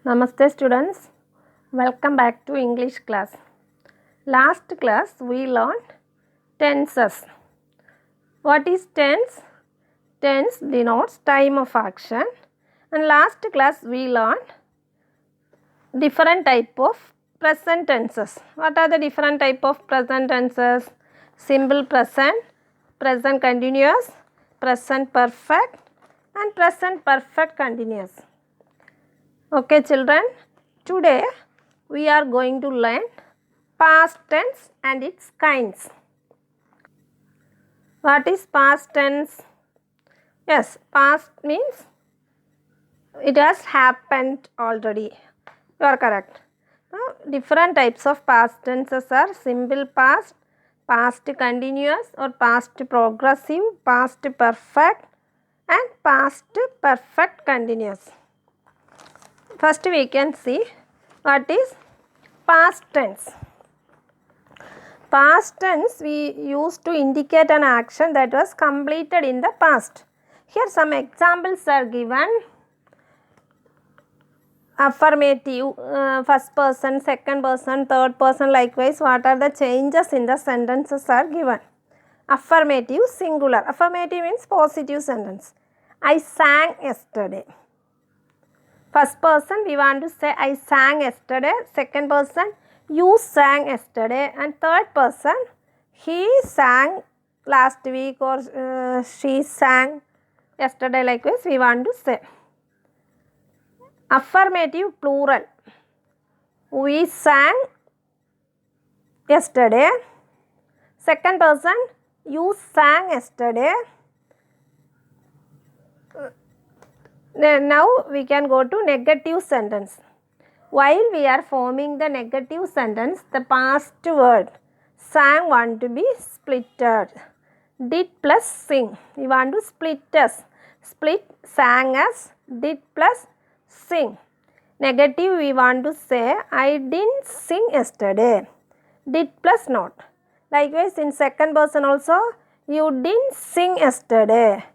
Namaste students, welcome back to English class. Last class we learned tenses. What is tense? Tense denotes time of action, and last class we learned different type of present tenses. What are the different type of present tenses? Simple present, present continuous, present perfect and present perfect continuous. Okay children, today we are going to learn past tense and its kinds. What is past tense? Yes, past means it has happened already. You are correct. Different types of past tenses are simple past, past continuous or past progressive, past perfect and past perfect continuous. First we can see what is past tense. Past tense we use to indicate an action that was completed in the past. Here some examples are given. Affirmative, first person, second person, third person, likewise what are the changes in the sentences are given. Affirmative singular. Affirmative means positive sentence. I sang yesterday. First person we want to say I sang yesterday. Second person you sang yesterday. And third person he sang last week or she sang yesterday, likewise we want to say. Affirmative plural. We sang yesterday. Second person you sang yesterday. Now we can go to negative sentence. While we are forming the negative sentence, the past word sang want to be splitted. Did plus sing. We want to split as. Split sang as did plus sing. Negative we want to say I didn't sing yesterday. Did plus not. Likewise in second person also you didn't sing yesterday.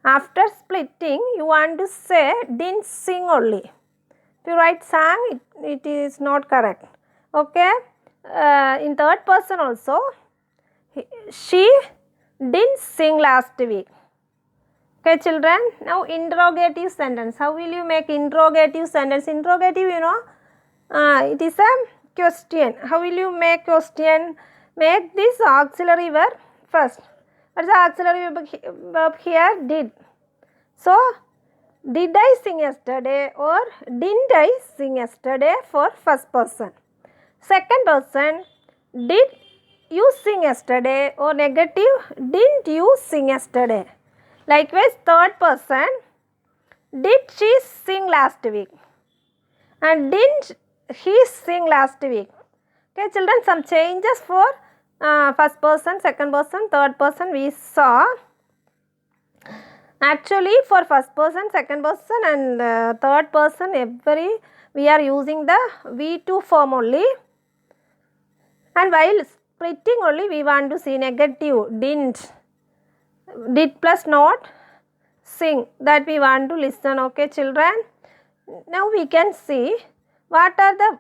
After splitting, you want to say didn't sing only. If you write sang, it is not correct. Okay. In third person also, she didn't sing last week. Okay children. Now interrogative sentence. How will you make interrogative sentence? Interrogative you know, it is a question. How will you make question? Make this auxiliary verb first. What is the auxiliary verb here? Did. So, did I sing yesterday or didn't I sing yesterday for first person. Second person, did you sing yesterday or negative, didn't you sing yesterday. Likewise, third person, did she sing last week and didn't he sing last week. Okay children, some changes for first person, second person, third person we saw. Actually for first person, second person and third person we are using the V2 form only. And while splitting only we want to see negative didn't, did plus not, sing, that we want to listen. Okay children. Now we can see what are the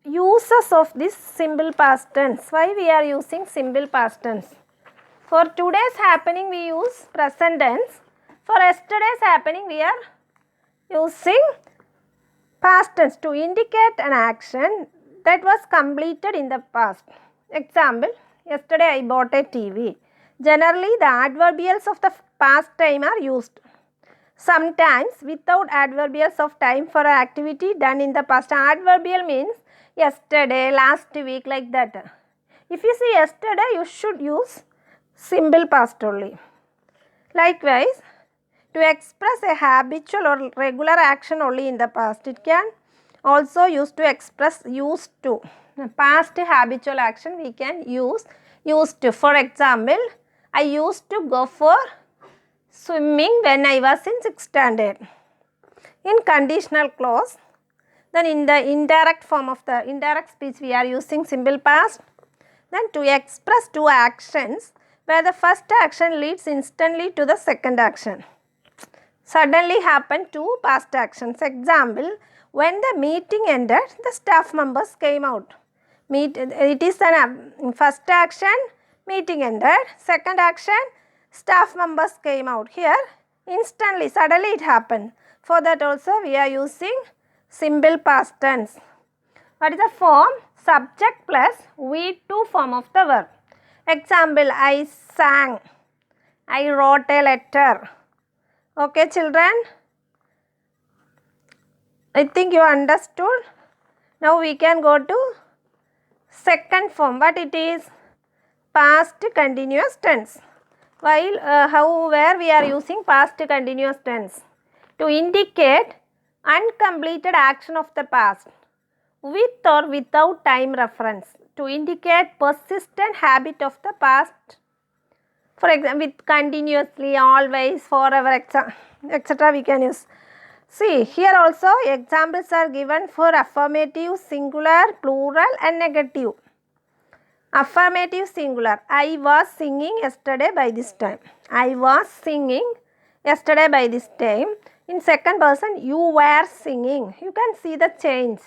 uses of this simple past tense. Why we are using simple past tense? For today's happening we use present tense. For yesterday's happening we are using past tense to indicate an action that was completed in the past. Example, yesterday I bought a TV. Generally the adverbials of the past time are used. Sometimes without adverbials of time for an activity done in the past. Adverbial means yesterday, last week, like that. If you see yesterday, you should use simple past only. Likewise, to express a habitual or regular action only in the past, it can also use to express used to. Past habitual action we can use used to. For example, I used to go for swimming when I was in 6th standard. In conditional clause, then in the indirect form of the indirect speech we are using simple past. Then to express two actions where the first action leads instantly to the second action. suddenly happen to past actions. Example, when the meeting ended, the staff members came out. It is an first action, meeting ended. Second action, staff members came out. Here, instantly, suddenly it happened. For that also we are using simple past tense. What is the form? Subject plus V2 form of the verb. Example, I sang. I wrote a letter. Okay, children? I think you understood. Now we can go to second form. What it is? Past continuous tense. While where we are using past continuous tense to indicate uncompleted action of the past with or without time reference, to indicate persistent habit of the past. For example, with continuously, always, forever, etc. we can use. See, here also examples are given for affirmative, singular, plural and negative. Affirmative singular, I was singing yesterday by this time. I was singing yesterday by this time. In second person, you were singing. You can see the change.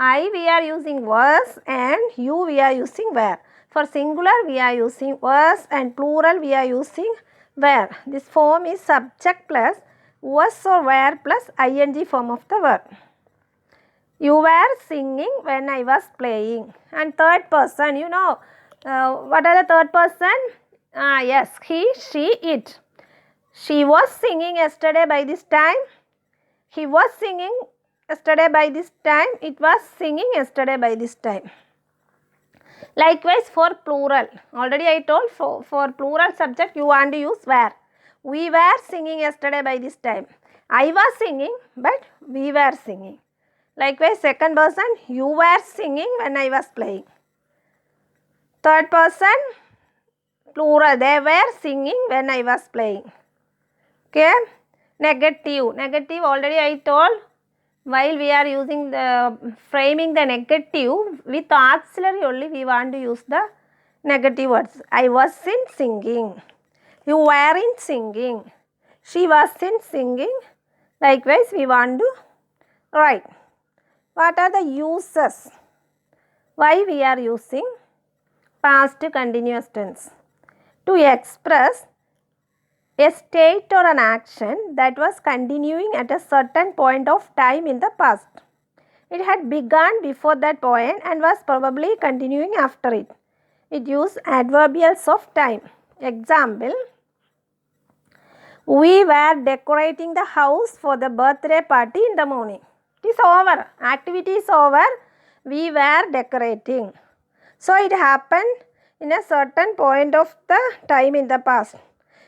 I we are using was and you we are using were. For singular we are using was and plural we are using were. This form is subject plus was or were plus ing form of the verb. You were singing when I was playing. And third person, you know, what are the third person? Yes, he, she, it. She was singing yesterday by this time. He was singing yesterday by this time. It was singing yesterday by this time. Likewise for plural. Already I told for plural subject you want to use were. We were singing yesterday by this time. I was singing but we were singing. Likewise, second person, you were singing when I was playing. Third person, plural, they were singing when I was playing. Okay. Negative. Negative, already I told, while we are using the framing the negative with auxiliary only, we want to use the negative words. I wasn't singing. You weren't singing. She wasn't singing. Likewise, we want to write. What are the uses? Why we are using past continuous tense? To express a state or an action that was continuing at a certain point of time in the past. It had begun before that point and was probably continuing after it. It used adverbials of time. Example, we were decorating the house for the birthday party in the morning. It is over. Activity is over. We were decorating. So it happened in a certain point of the time in the past.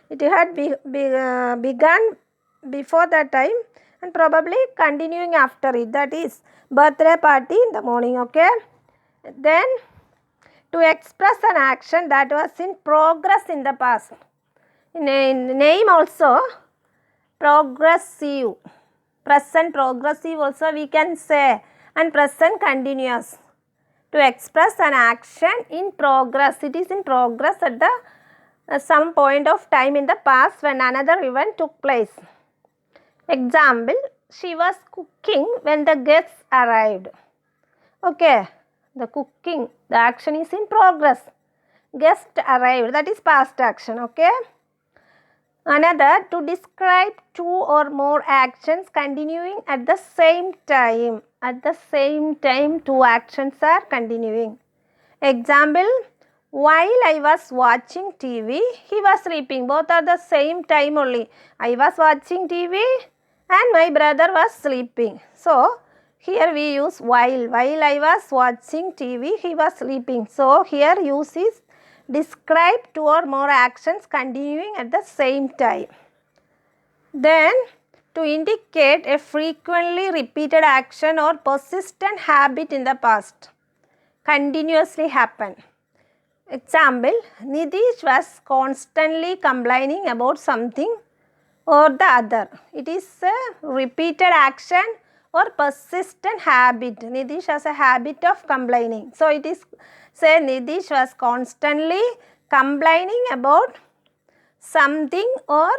It had begun before that time and probably continuing after it. That is birthday party in the morning. Okay. Then to express an action that was in progress in the past. In name also progressive. Present progressive also we can say, and present continuous. To express an action in progress, it is in progress at the some point of time in the past when another event took place. Example, she was cooking when the guests arrived. Okay, the cooking, the action is in progress. Guest arrived, that is past action. Okay. Another, to describe two or more actions continuing at the same time. At the same time, two actions are continuing. Example, while I was watching TV, he was sleeping. Both are the same time only. I was watching TV and my brother was sleeping. So, here we use while. While I was watching TV, he was sleeping. So, here use is describe two or more actions continuing at the same time. Then, to indicate a frequently repeated action or persistent habit in the past. Continuously happen. Example, Nitish was constantly complaining about something or the other. It is a repeated action or persistent habit. Nitish has a habit of complaining. So, it is say Nitish was constantly complaining about something or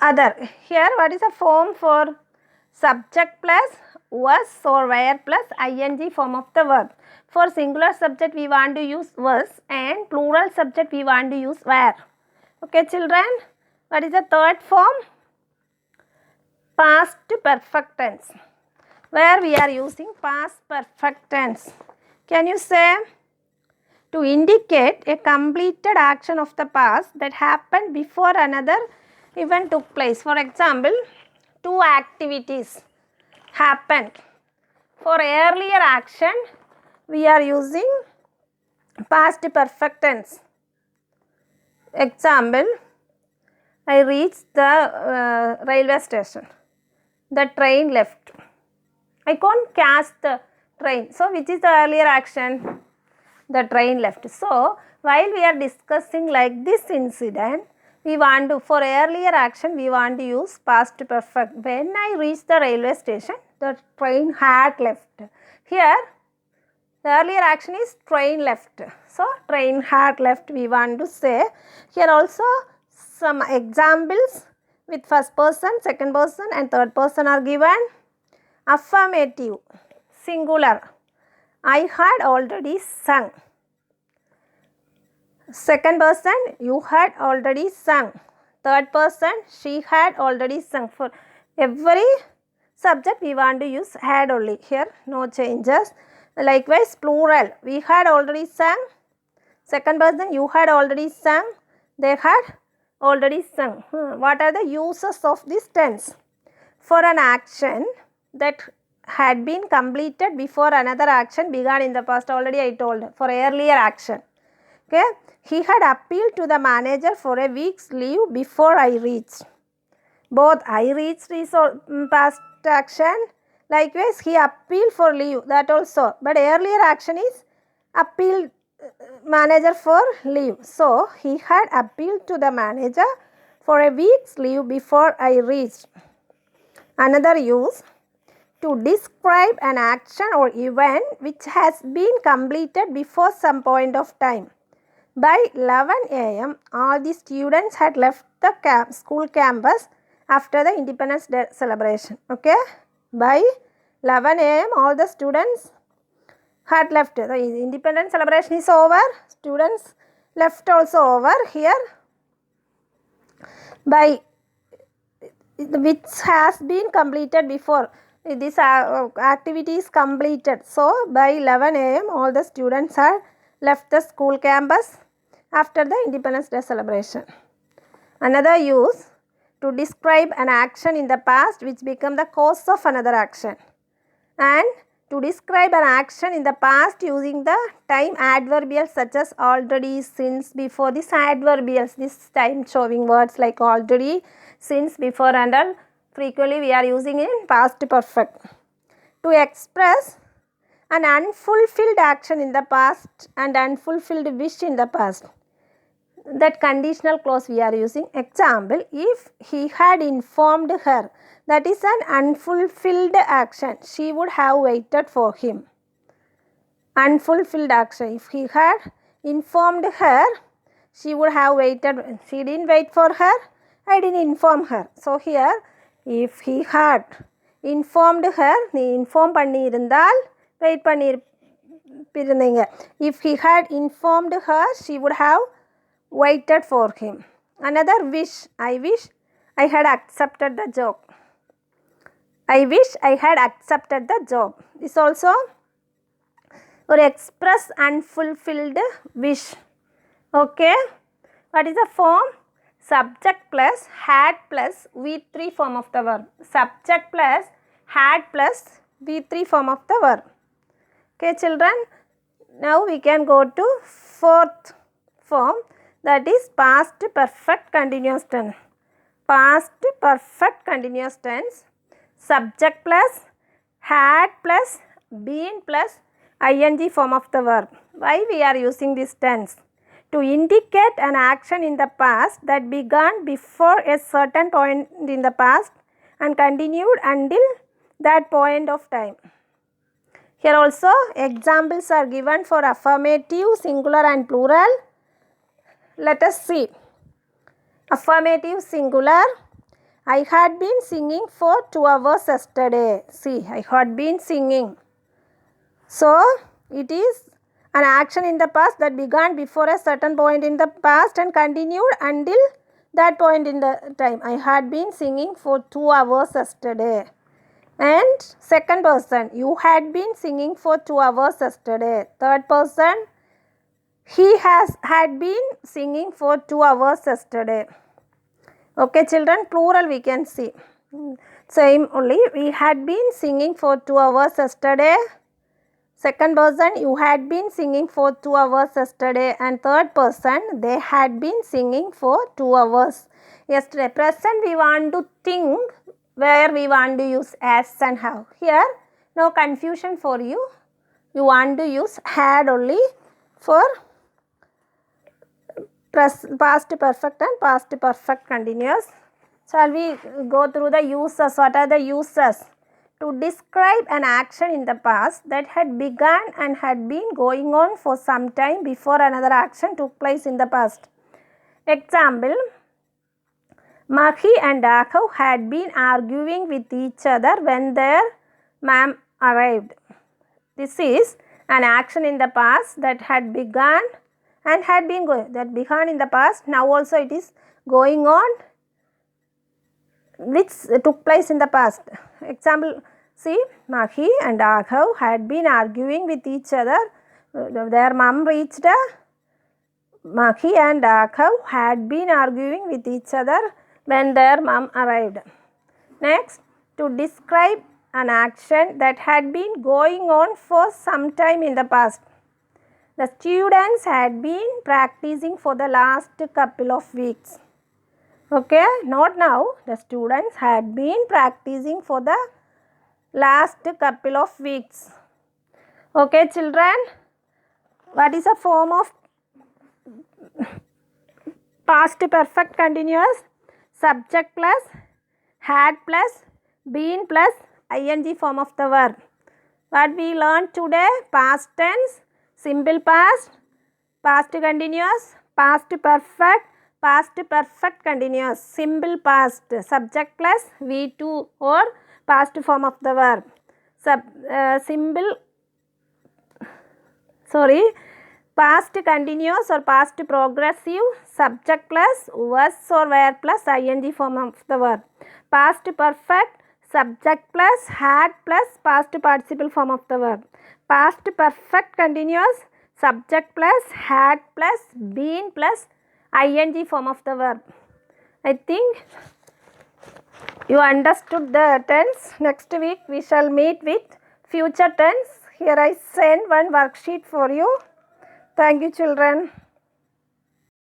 other. Here what is the form for subject plus was or were plus ing form of the verb. For singular subject we want to use was and plural subject we want to use were. Okay children, what is the third form? Past perfect tense, where we are using past perfect tense. Can you say? To indicate a completed action of the past that happened before another event took place. For example, two activities happened. For earlier action, we are using past perfect tense. Example, I reached the railway station. The train left. I can't catch the train. So, which is the earlier action? The train left. So, while we are discussing like this incident, we want to, for earlier action, we want to use past perfect. When I reached the railway station, the train had left. Here, the earlier action is train left. So, train had left we want to say. Here also some examples with first person, second person and third person are given. Affirmative, singular. I had already sung. Second person, you had already sung. Third person, she had already sung. For every subject we want to use had only. Here no changes. Likewise plural, we had already sung. Second person, you had already sung. They had already sung. What are the uses of this tense? For an action that had been completed before another action began in the past. Already I told for earlier action. Okay, he had appealed to the manager for a week's leave before I reached. Both I reached is past action. Likewise, he appealed for leave, that also. But earlier action is appealed manager for leave. So, he had appealed to the manager for a week's leave before I reached. Another use, to describe an action or event which has been completed before some point of time. By 11 a.m., all the students had left the school campus after the Independence Day celebration. Okay, by 11 a.m., all the students had left. The Independence celebration is over. Students left also over. Here, by which has been completed before. This activity is completed. So, by 11 a.m., all the students had left the school campus after the Independence Day celebration. Another use, to describe an action in the past which became the cause of another action. And to describe an action in the past using the time adverbials such as already, since, before. These adverbials, this time showing words like already, since, before and all, frequently we are using in past perfect. To express an unfulfilled action in the past and unfulfilled wish in the past. That conditional clause we are using. Example, if he had informed her, that is an unfulfilled action. She would have waited for him. Unfulfilled action. If he had informed her, she would have waited. She didn't wait for her. I didn't inform her. So here, if he had informed her, நீ inform பண்ணியிருந்தால் wait பண்ணியிருப்பீங்க. If he had informed her, she would have waited for him. Another wish. I wish I had accepted the job. I wish I had accepted the job. This also or express unfulfilled wish. Okay. What is the form? Subject plus had plus V3 form of the verb. Subject plus had plus V3 form of the verb. Okay children. Now we can go to fourth form, that is past perfect continuous tense. Past perfect continuous tense. Subject plus had plus been plus ing form of the verb. Why we are using this tense? To indicate an action in the past that began before a certain point in the past and continued until that point of time. Here also examples are given for affirmative, singular and plural. Let us see. Affirmative singular. I had been singing for 2 hours yesterday. See, I had been singing. So, it is an action in the past that began before a certain point in the past and continued until that point in the time. I had been singing for 2 hours yesterday. And second person, you had been singing for 2 hours yesterday. Third person, he had been singing for 2 hours yesterday. Okay, children, plural we can see. Same only, we had been singing for 2 hours yesterday. Second person, you had been singing for 2 hours yesterday. And third person, they had been singing for 2 hours yesterday. Present, we want to think where we want to use as and have. Here, no confusion for you. You want to use had only for past perfect and past perfect continuous. Shall we go through the uses? What are the uses? To describe an action in the past that had begun and had been going on for some time before another action took place in the past. Example, Mahi and Raghav had been arguing with each other when their ma'am arrived. This is an action in the past that had begun and had been going. That began in the past, now also it is going on, which took place in the past. Example, see, Mahi and Raghav had been arguing with each other. Their mom reached. Mahi and Raghav had been arguing with each other when their mom arrived. Next, to describe an action that had been going on for some time in the past. The students had been practicing for the last couple of weeks. Okay, not now. The students had been practicing for the last couple of weeks. Okay, children. What is a form of past perfect continuous? Subject plus, had plus, been plus, ing form of the verb. What we learned today? Past tense, simple past, past continuous, past perfect continuous, simple past, subject plus V2 or past form of the verb. Past continuous or past progressive, subject plus was or were plus ing form of the verb. Past perfect, subject plus had plus past participle form of the verb. Past perfect continuous, subject plus had plus been plus ing form of the verb. I think you understood the tense. Next week we shall meet with future tense. Here I send one worksheet for you. Thank you, children.